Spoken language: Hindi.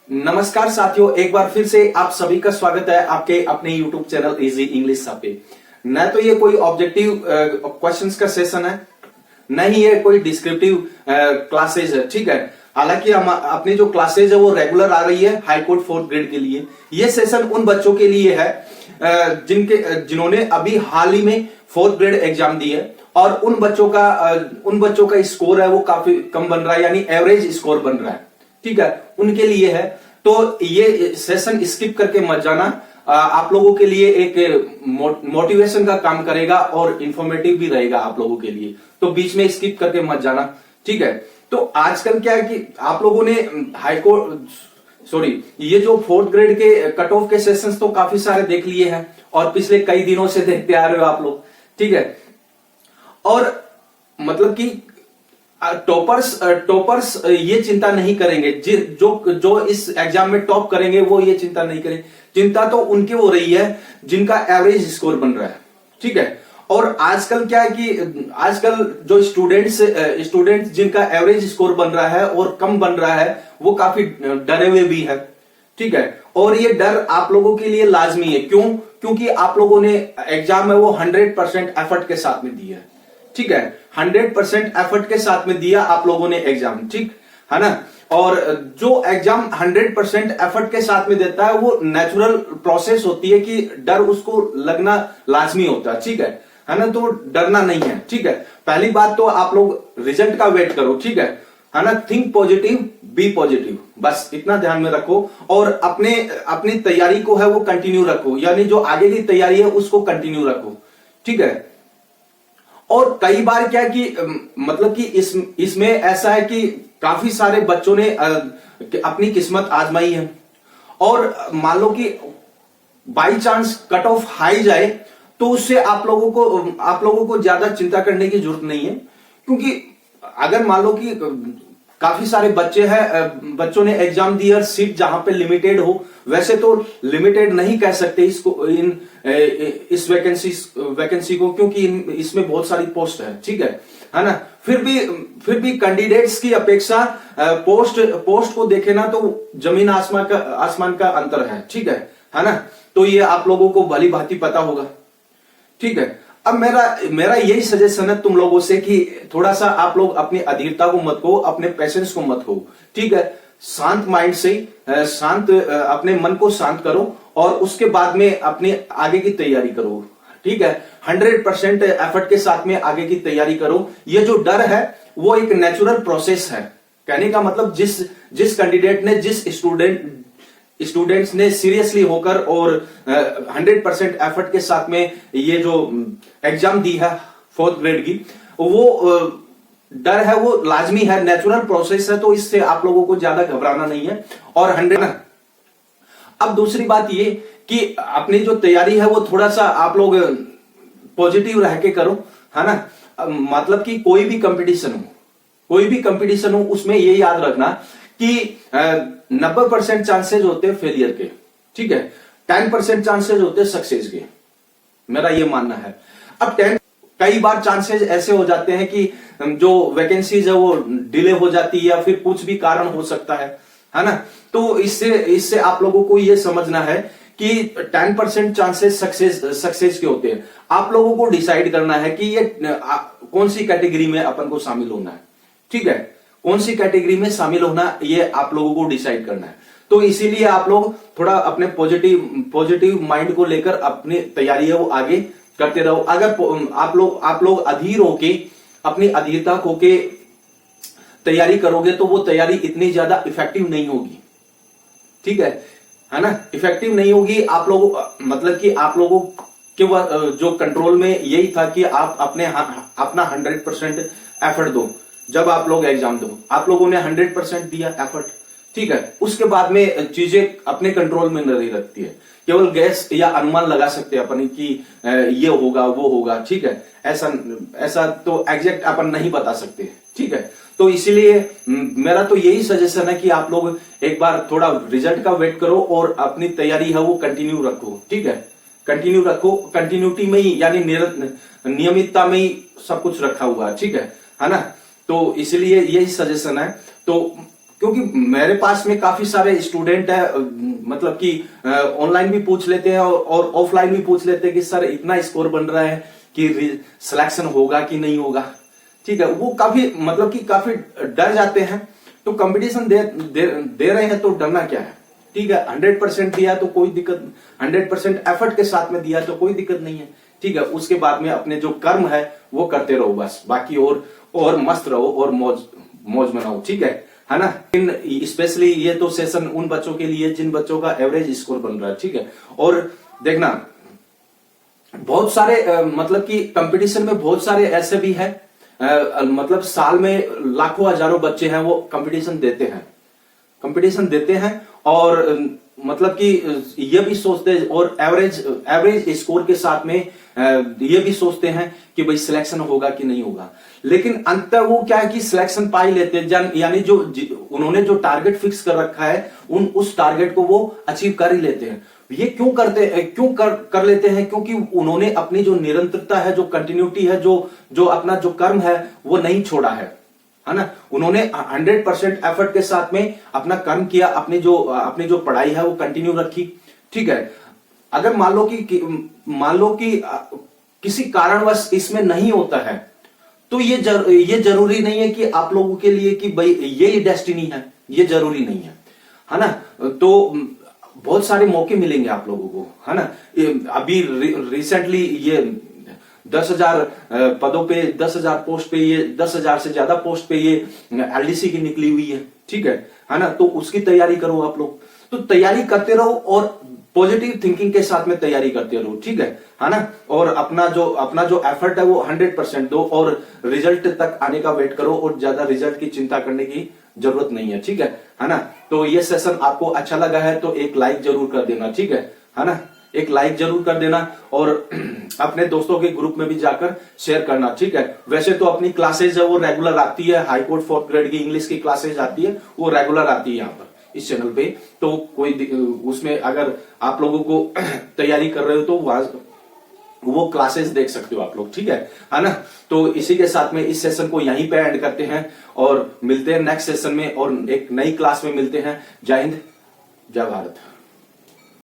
नमस्कार साथियों, एक बार फिर से आप सभी का स्वागत है आपके अपने YouTube चैनल इजी इंग्लिश पे। न तो ये कोई ऑब्जेक्टिव क्वेश्चंस का सेशन है, न ही ये कोई डिस्क्रिप्टिव क्लासेज है। ठीक है, हालांकि हम अपनी जो क्लासेज है वो रेगुलर आ रही है हाई कोर्ट 4th ग्रेड के लिए। ये सेशन उन बच्चों के लिए है जिन्होंने अभी हाल ही में 4th ग्रेड एग्जाम दी है और उन बच्चों का स्कोर है वो काफी कम बन रहा है, यानी एवरेज स्कोर बन रहा है। ठीक है, उनके लिए है। तो ये सेशन स्किप करके मत जाना, आप लोगों के लिए एक मोटिवेशन का काम करेगा और इंफॉर्मेटिव भी रहेगा आप लोगों के लिए। तो बीच में स्किप करके मत जाना। ठीक है, तो आजकल क्या है कि आप लोगों ने ये जो 4th ग्रेड के कट ऑफ के सेशंस तो काफी सारे देख लिए हैं और पिछले कई दिनों से देखते आ रहे हो आप लोग। ठीक है, और मतलब कि टॉपर्स ये चिंता नहीं करेंगे, जो इस एग्जाम में टॉप करेंगे वो ये चिंता नहीं करेंगे। चिंता तो उनके हो रही है जिनका एवरेज स्कोर बन रहा है। ठीक है, और आजकल क्या है कि आजकल जो स्टूडेंट्स जिनका एवरेज स्कोर बन रहा है और कम बन रहा है वो काफी डरे हुए भी है। ठीक है, और ये डर आप लोगों के लिए लाजमी है। क्योंकि आप लोगों ने एग्जाम में वो 100% एफर्ट के साथ में दिया है। ठीक है, 100% एफर्ट के साथ में दिया आप लोगों ने एग्जाम, ठीक है ना। और जो एग्जाम 100% एफर्ट के साथ में देता है वो नेचुरल प्रोसेस होती है कि डर उसको लगना लाजमी होता है। ठीक है ना, तो डरना नहीं है। ठीक है, पहली बात तो आप लोग रिजल्ट का वेट करो। ठीक है ना, थिंक पॉजिटिव, बी पॉजिटिव, बस इतना ध्यान में रखो और अपनी तैयारी को है वो कंटिन्यू रखो, यानी जो आगे की तैयारी है उसको कंटिन्यू रखो। ठीक है, और कई बार क्या कि मतलब कि इसमें ऐसा है कि काफी सारे बच्चों ने अपनी किस्मत आजमाई है और मान लो कि by chance cut off high जाए तो उससे आप लोगों को ज्यादा चिंता करने की जरूरत नहीं है। क्योंकि अगर मान लो कि काफी सारे बच्चों ने एग्जाम दिया और सीट जहां पे लिमिटेड हो, वैसे तो लिमिटेड नहीं कह सकते इसको इस वैकेंसी को, क्योंकि इसमें बहुत सारी पोस्ट है। ठीक है ना, फिर भी कैंडिडेट्स की अपेक्षा पोस्ट को देखे ना तो जमीन आसमान का अंतर है। ठीक है ना, तो ये आप लोगों को भली भांति पता होगा। ठीक है, अब मेरा यही सजेशन है तुम लोगों से कि थोड़ा सा आप लोग अपनी अधीरता को मत खो, अपने पेशेंस को मत खो। ठीक है, शांत माइंड से अपने मन को शांत करो और उसके बाद में अपनी आगे की तैयारी करो। ठीक है, 100% एफर्ट के साथ में आगे की तैयारी करो। ये जो डर है वो एक नेचुरल प्रोसेस है। कहने का मतलब जिस कैंडिडेट ने स्टूडेंट्स ने सीरियसली होकर और 100% एफर्ट के साथ में ये जो एग्जाम दी है 4th ग्रेड की, वो डर है वो लाजमी है, नेचुरल प्रोसेस है। तो इससे आप लोगों को ज्यादा घबराना नहीं है और 100। अब दूसरी बात ये कि अपनी जो तैयारी है वो थोड़ा सा आप लोग पॉजिटिव रह के करो, है ना। मतलब कि कोई भी कंपटीशन हो उसमें ये याद रखना कि 90% चांसेस होते हैं फेलियर के। ठीक है, 10% चांसेस होते हैं सक्सेस के, मेरा ये मानना है। अब कई बार चांसेस ऐसे हो जाते हैं कि जो वैकेंसीज है वो डिले हो जाती है या फिर कुछ भी कारण हो सकता है ना। तो इससे आप लोगों को ये समझना है कि 10% चांसेस सक्सेस के होते हैं। आप लोगों को डिसाइड करना है कि ये कौन सी कैटेगरी में अपन को शामिल होना है। ठीक है, कौन सी कैटेगरी में शामिल होना ये आप लोगों को डिसाइड करना है। तो इसीलिए आप लोग थोड़ा अपने पॉजिटिव माइंड को लेकर अपनी तैयारी है वो आगे करते रहो। अगर आप लोग अधीर होके अपनी अधीरता खो के तैयारी करोगे तो वो तैयारी इतनी ज्यादा इफेक्टिव नहीं होगी। ठीक है ना, इफेक्टिव नहीं होगी। आप लोगों मतलब कि आप लोगों के जो कंट्रोल में यही था कि आप अपना 100% एफर्ट दो। जब आप लोग एग्जाम दो, आप लोगों ने 100% दिया एफर्ट। ठीक है, उसके बाद में चीजें अपने कंट्रोल में नहीं रखती है। केवल गैस या अनुमान लगा सकते हैं अपन कि ये होगा वो होगा। ठीक है, ऐसा तो एग्जैक्ट अपन नहीं बता सकते। ठीक है, तो इसीलिए मेरा तो यही सजेशन है कि आप लोग एक बार थोड़ा रिजल्ट का वेट करो और अपनी तैयारी है वो कंटिन्यू रखो। ठीक है, कंटिन्यू रखो, कंटिन्यूटी में ही यानी नियमितता में ही सब कुछ रखा हुआ है। ठीक है ना, तो इसलिए यही सजेशन है। तो क्योंकि मेरे पास में काफी सारे स्टूडेंट है, मतलब कि ऑनलाइन भी पूछ लेते हैं और ऑफलाइन भी पूछ लेते हैं कि सर इतना स्कोर बन रहा है कि सिलेक्शन होगा कि नहीं होगा। ठीक है, वो काफी मतलब कि काफी डर जाते हैं। तो कंपटीशन दे रहे हैं तो डरना क्या है। ठीक है, 100% दिया तो कोई दिक्कत, 100% एफर्ट के साथ में दिया तो कोई दिक्कत नहीं है। ठीक है, उसके बाद में अपने जो कर्म है वो करते रहो बस, बाकी और मस्त रहो और मौज मनाओ। ठीक है ना। स्पेशली ये तो सेशन उन बच्चों के लिए जिन बच्चों का एवरेज स्कोर बन रहा है। ठीक है, और देखना बहुत सारे मतलब कि कंपटीशन में बहुत सारे ऐसे भी है, मतलब साल में लाखों हजारों बच्चे हैं वो कंपटीशन देते हैं और मतलब कि ये भी सोचते हैं और एवरेज स्कोर के साथ में ये भी सोचते हैं कि भाई सिलेक्शन होगा कि नहीं होगा। लेकिन अंततः वो क्या है कि सिलेक्शन पा ही लेते हैं, यानी जो उन्होंने जो टारगेट फिक्स कर रखा है उस टारगेट को वो अचीव कर ही लेते हैं। ये क्यों कर लेते हैं? क्योंकि उन्होंने अपनी जो निरंतरता है, जो कंटिन्यूटी है, जो अपना जो कर्म है वो नहीं छोड़ा है ना। उन्होंने 100% एफर्ट के साथ में अपना कर्म किया, अपनी जो पढ़ाई है वो कंटिन्यू रखी। ठीक है, अगर मान लो कि किसी कारणवश इसमें नहीं होता है तो ये जरूरी नहीं है कि आप लोगों के लिए कि भाई ये डेस्टिनी है, ये जरूरी नहीं है ना। तो बहुत सारे मौके मिलेंगे आप लोगों को, है ना। अभी रिसेंटली ये 10,000 पदों पे, 10,000 पोस्ट पे, ये 10,000 से ज्यादा पोस्ट पे ये एलडीसी की निकली हुई है। ठीक है ना। तो उसकी तैयारी करो आप लोग, तो तैयारी करते रहो और पॉजिटिव थिंकिंग के साथ में तैयारी करते रहो। ठीक है ना। और अपना जो एफर्ट है वो 100% दो और रिजल्ट तक आने का वेट करो और ज्यादा रिजल्ट की चिंता करने की जरूरत नहीं है। ठीक है ना। तो ये सेशन आपको अच्छा लगा है तो एक लाइक जरूर कर देना। ठीक है ना, एक लाइक जरूर कर देना और अपने दोस्तों के ग्रुप में भी जाकर शेयर करना। ठीक है, वैसे तो अपनी क्लासेज है वो रेगुलर आती है, हाई कोर्ट 4th ग्रेड की इंग्लिश की क्लासेज आती है वो रेगुलर आती है यहाँ पर इस चैनल पे। तो कोई उसमें अगर आप लोगों को तैयारी कर रहे हो तो वो क्लासेस देख सकते हो आप लोग। ठीक है ना। तो इसी के साथ में इस सेशन को यहीं पे एंड करते हैं और मिलते हैं नेक्स्ट सेशन में और एक नई क्लास में मिलते हैं। जय हिंद, जय भारत।